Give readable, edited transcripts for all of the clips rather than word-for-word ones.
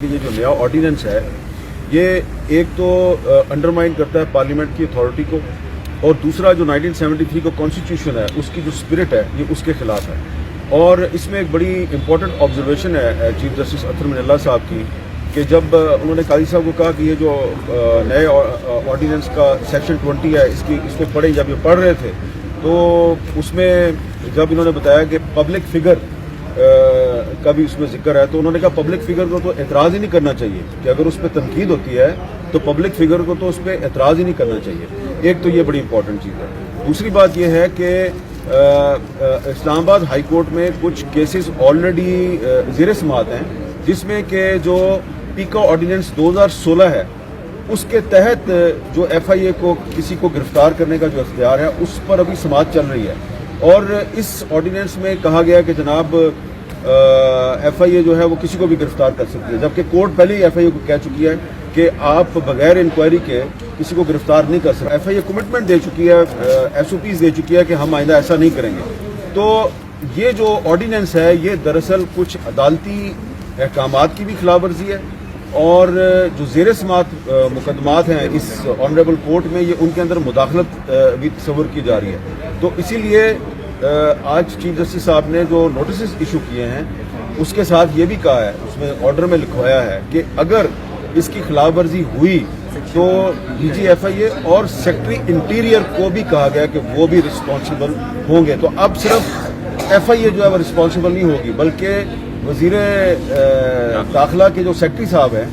یہ جو نیا آرڈیننس ہے یہ ایک تو انڈرمائن کرتا ہے پارلیمنٹ کی اتھارٹی کو، اور دوسرا جو 1973 کا کانسٹیٹیوشن ہے اس کی جو اسپرٹ ہے یہ اس کے خلاف ہے. اور اس میں ایک بڑی امپورٹنٹ آبزرویشن ہے چیف جسٹس اطہر من اللہ صاحب کی کہ جب انہوں نے قاضی صاحب کو کہا کہ یہ جو نئے آرڈیننس کا سیکشن 20 ہے اس کو پڑھیں، جب یہ پڑھ رہے تھے تو اس میں جب انہوں نے بتایا کہ پبلک فگر کا بھی اس میں ذکر ہے تو انہوں نے کہا پبلک فگر کو تو اعتراض ہی نہیں کرنا چاہیے کہ اگر اس پہ تنقید ہوتی ہے تو پبلک فگر کو تو اس پہ اعتراض ہی نہیں کرنا چاہیے. ایک تو یہ بڑی امپورٹنٹ چیز ہے. دوسری بات یہ ہے کہ اسلام آباد ہائی کورٹ میں کچھ کیسز آلریڈی زیر سماعت ہیں جس میں کہ جو پیکا آرڈیننس 2016 ہے اس کے تحت جو ایف آئی اے کو کسی کو گرفتار کرنے کا جو اختیار ہے اس پر ابھی سماعت چل رہی ہے. اور اس آرڈیننس میں کہا گیا کہ جناب ایف آئی اے جو ہے وہ کسی کو بھی گرفتار کر سکتی ہے، جبکہ کورٹ پہلے ہی ایف آئی اے کو کہہ چکی ہے کہ آپ بغیر انکوائری کے کسی کو گرفتار نہیں کر سکتے. ایف آئی اے کمٹمنٹ دے چکی ہے، ایس او پیز دے چکی ہے کہ ہم آئندہ ایسا نہیں کریں گے. تو یہ جو آرڈیننس ہے یہ دراصل کچھ عدالتی احکامات کی بھی خلاف ورزی ہے، اور جو زیر سماعت مقدمات ہیں اس آنریبل کورٹ میں یہ ان کے اندر مداخلت بھی تصور کی جا رہی ہے. تو اسی لیے آج چیف جسٹس صاحب نے جو نوٹسز ایشو کیے ہیں اس کے ساتھ یہ بھی کہا ہے، اس میں آرڈر میں لکھوایا ہے کہ اگر اس کی خلاف ورزی ہوئی تو ڈی جی ایف آئی اے اور سیکٹری انٹیریئر کو بھی کہا گیا کہ وہ بھی رسپانسیبل ہوں گے. تو اب صرف ایف آئی اے جو ہے وہ رسپانسیبل نہیں ہوگی بلکہ وزیر داخلہ کے جو سیکٹری صاحب ہیں،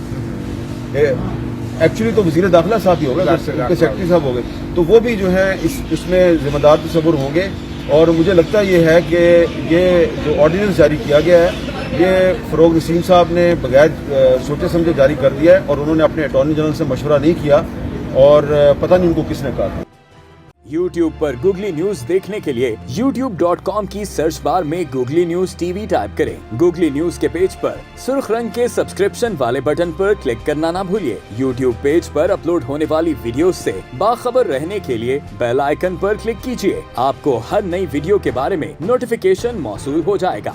ایکچولی تو وزیر داخلہ صاحب ہی ہوگا، ان کے سیکٹری صاحب ہو گئے، تو وہ بھی جو ہے اس میں ذمہ دار تصور ہوں گے. اور مجھے لگتا یہ ہے کہ یہ جو آرڈیننس جاری کیا گیا ہے یہ فروغ نسیم صاحب نے بغیر سوچے سمجھے جاری کر دیا ہے، اور انہوں نے اپنے اٹارنی جنرل سے مشورہ نہیں کیا، اور پتہ نہیں ان کو کس نے کہا تھا. YouTube پر گوگلی نیوز دیکھنے کے لیے youtube.com کی سرچ بار میں googly news T V type کریں. گوگلی نیوز کے پیج پر سرخ رنگ کے سبسکرپشن والے بٹن پر کلک کرنا نہ بھولیے. YouTube پیج پر اپلوڈ ہونے والی ویڈیوز سے باخبر رہنے کے لیے بیل آئیکن پر کلک کیجیے. آپ کو ہر نئی ویڈیو کے بارے میں نوٹیفیکیشن موصول ہو جائے گا.